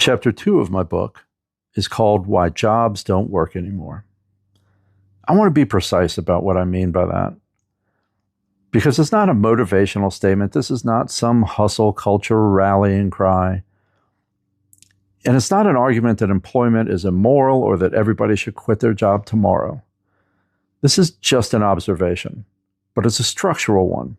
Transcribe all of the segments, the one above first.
Chapter 2 of my book is called Why Jobs Don't Work Anymore. I want to be precise about what I mean by that, because it's not a motivational statement. This is not some hustle culture rallying cry. And it's not an argument that employment is immoral or that everybody should quit their job tomorrow. This is just an observation, but it's a structural one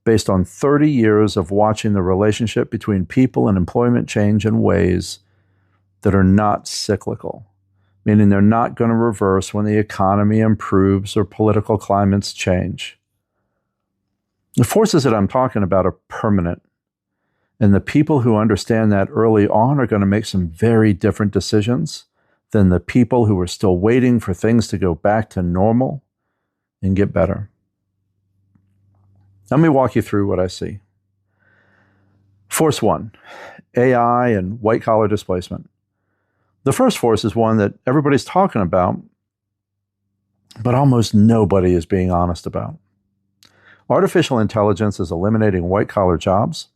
based on 30 years of watching the relationship between people and employment change in ways that are not cyclical, meaning they're not going to reverse when the economy improves or political climates change. The forces that I'm talking about are permanent, and the people who understand that early on are going to make some very different decisions than the people who are still waiting for things to go back to normal and get better. Let me walk you through what I see. Force 1, AI and white-collar displacement. The first force is one that everybody's talking about, but almost nobody is being honest about. Artificial intelligence is eliminating white-collar jobs.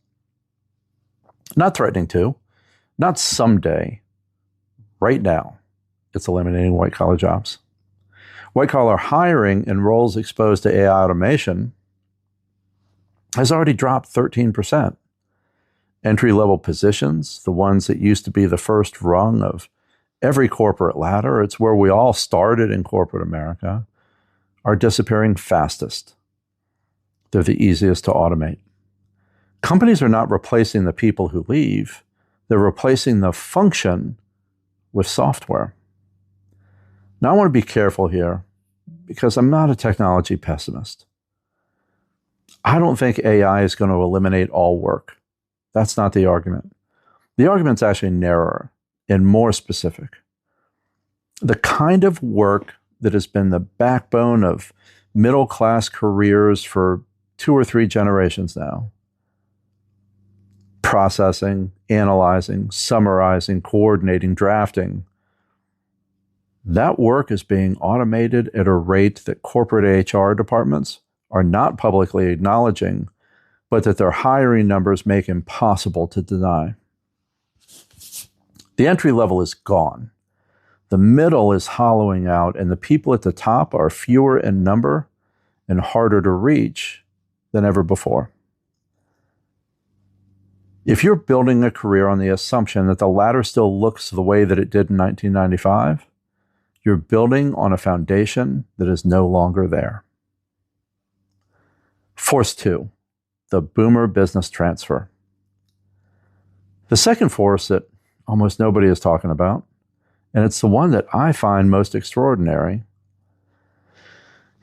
Not threatening to, not someday, right now, it's eliminating white-collar jobs. White-collar hiring in roles exposed to AI automation has already dropped 13%. Entry-level positions, the ones that used to be the first rung of every corporate ladder, it's where we all started in corporate America, are disappearing fastest. They're the easiest to automate. Companies are not replacing the people who leave, they're replacing the function with software. Now, I want to be careful here because I'm not a technology pessimist. I don't think AI is going to eliminate all work. That's not the argument. The argument's actually narrower and more specific. The kind of work that has been the backbone of middle-class careers for 2 or 3 generations now, processing, analyzing, summarizing, coordinating, drafting, that work is being automated at a rate that corporate HR departments are not publicly acknowledging, but that their hiring numbers make impossible to deny. The entry level is gone. The middle is hollowing out, and the people at the top are fewer in number and harder to reach than ever before. If you're building a career on the assumption that the ladder still looks the way that it did in 1995, you're building on a foundation that is no longer there. Force 2, the boomer business transfer. The second force that almost nobody is talking about, and it's the one that I find most extraordinary,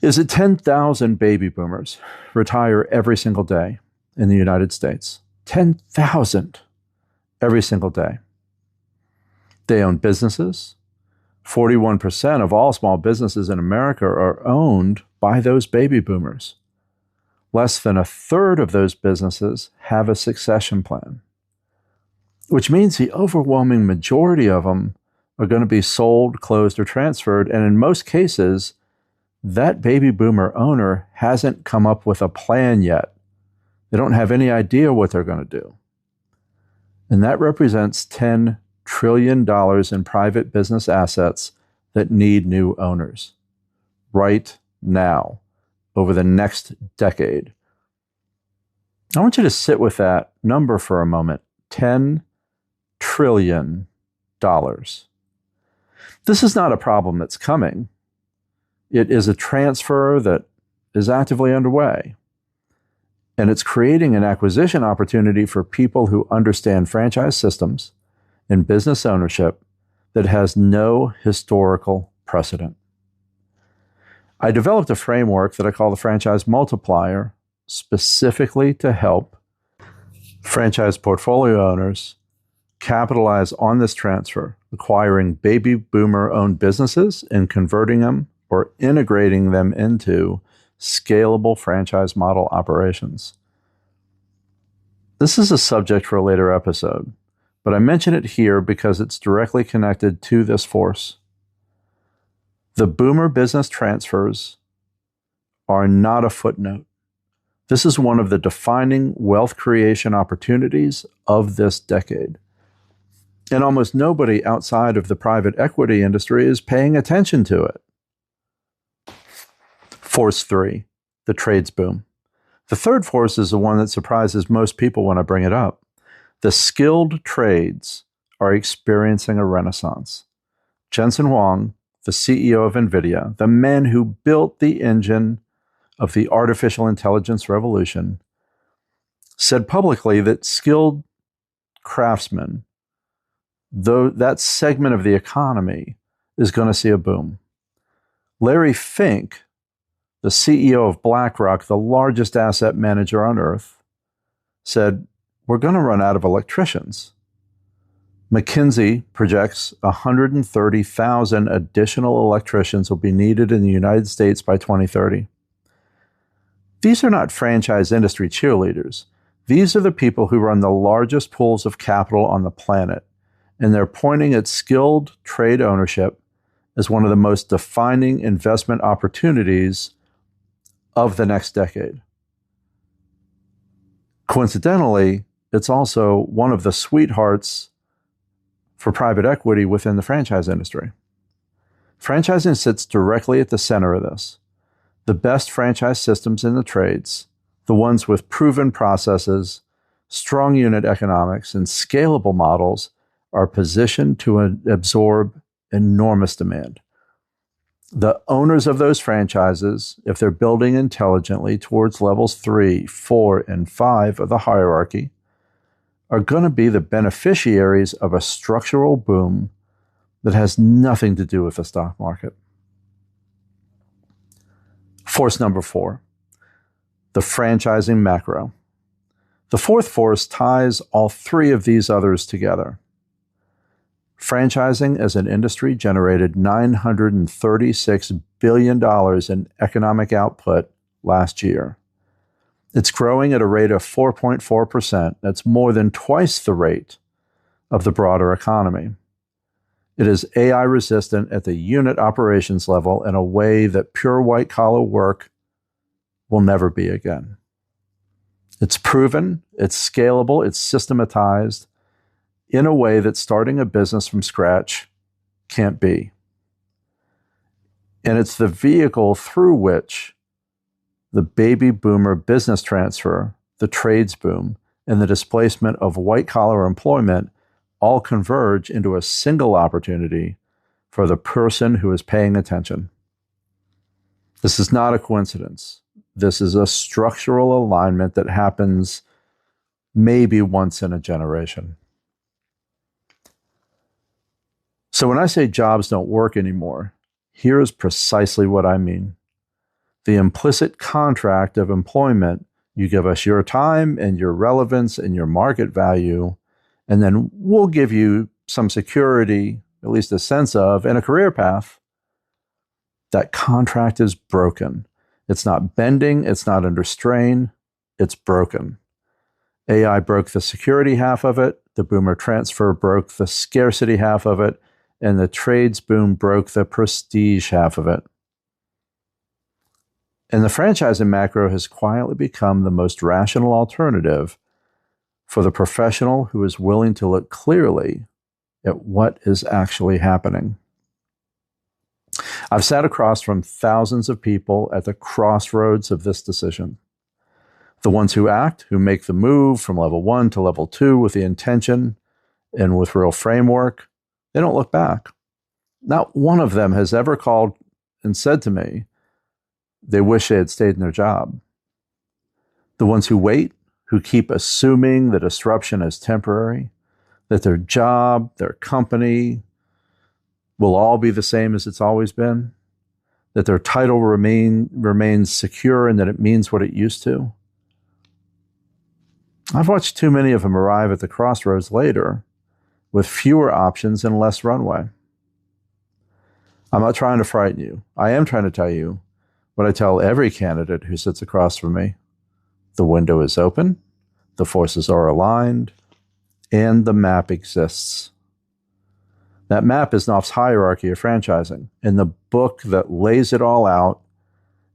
is that 10,000 baby boomers retire every single day in the United States. 10,000 every single day. They own businesses. 41% of all small businesses in America are owned by those baby boomers. Less than a third of those businesses have a succession plan, which means the overwhelming majority of them are going to be sold, closed, or transferred. And in most cases, that baby boomer owner hasn't come up with a plan yet. They don't have any idea what they're going to do. And that represents $10 trillion in private business assets that need new owners right now, over the next decade. I want you to sit with that number for a moment, $10 trillion. This is not a problem that's coming. It is a transfer that is actively underway. And it's creating an acquisition opportunity for people who understand franchise systems and business ownership that has no historical precedent. I developed a framework that I call the franchise multiplier specifically to help franchise portfolio owners capitalize on this transfer, acquiring baby boomer-owned businesses and converting them or integrating them into scalable franchise model operations. This is a subject for a later episode, but I mention it here because it's directly connected to this force. The boomer business transfers are not a footnote. This is one of the defining wealth creation opportunities of this decade. And almost nobody outside of the private equity industry is paying attention to it. Force 3, the trades boom. The third force is the one that surprises most people when I bring it up. The skilled trades are experiencing a renaissance. Jensen Huang, the CEO of NVIDIA, the man who built the engine of the artificial intelligence revolution, said publicly that skilled craftsmen, though that segment of the economy, is going to see a boom. Larry Fink, the CEO of BlackRock, the largest asset manager on earth, said, we're going to run out of electricians. McKinsey projects 130,000 additional electricians will be needed in the United States by 2030. These are not franchise industry cheerleaders. These are the people who run the largest pools of capital on the planet, and they're pointing at skilled trade ownership as one of the most defining investment opportunities of the next decade. Coincidentally, it's also one of the sweethearts for private equity within the franchise industry. Franchising sits directly at the center of this. The best franchise systems in the trades, the ones with proven processes, strong unit economics, and scalable models, are positioned to absorb enormous demand. The owners of those franchises, if they're building intelligently towards levels 3, 4, and 5 of the hierarchy, are going to be the beneficiaries of a structural boom that has nothing to do with the stock market. Force number 4, the franchising macro. The fourth force ties all three of these others together. Franchising as an industry generated $936 billion in economic output last year. It's growing at a rate of 4.4%. That's more than twice the rate of the broader economy. It is AI resistant at the unit operations level in a way that pure white-collar work will never be again. It's proven, it's scalable, it's systematized in a way that starting a business from scratch can't be. And it's the vehicle through which the baby boomer business transfer, the trades boom, and the displacement of white-collar employment all converge into a single opportunity for the person who is paying attention. This is not a coincidence. This is a structural alignment that happens maybe once in a generation. So when I say jobs don't work anymore, here's precisely what I mean. The implicit contract of employment, you give us your time and your relevance and your market value, and then we'll give you some security, at least a sense of, and a career path. That contract is broken. It's not bending, it's not under strain, it's broken. AI broke the security half of it, the boomer transfer broke the scarcity half of it, and the trades boom broke the prestige half of it. And the franchising macro has quietly become the most rational alternative for the professional who is willing to look clearly at what is actually happening. I've sat across from thousands of people at the crossroads of this decision. The ones who act, who make the move from level 1 to level 2 with the intention and with real framework, they don't look back. Not one of them has ever called and said to me they wish they had stayed in their job. The ones who wait, who keep assuming the disruption is temporary, that their job, their company will all be the same as it's always been, that their title remains secure and that it means what it used to. I've watched too many of them arrive at the crossroads later with fewer options and less runway. I'm not trying to frighten you. I am trying to tell you what I tell every candidate who sits across from me. The window is open, the forces are aligned, and the map exists. That map is Knauf's hierarchy of franchising. In the book that lays it all out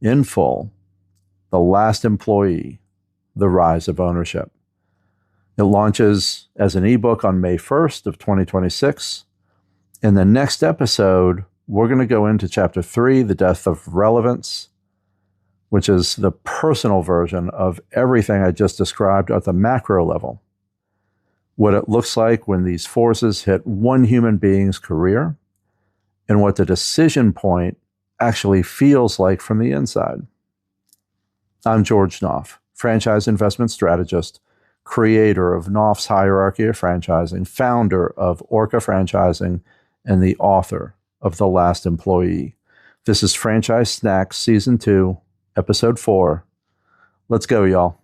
in full, The Last Employee, The Rise of Ownership. It launches as an ebook on May 1st of 2026. In the next episode, we're going to go into chapter 3, The Death of Relevance, which is the personal version of everything I just described at the macro level. What it looks like when these forces hit one human being's career, and what the decision point actually feels like from the inside. I'm George Knauf, franchise investment strategist, creator of Knauf's Hierarchy of Franchising, founder of Orca Franchising, and the author of The Last Employee. This is Franchise Snacks Season 2, Episode 4. Let's go, y'all.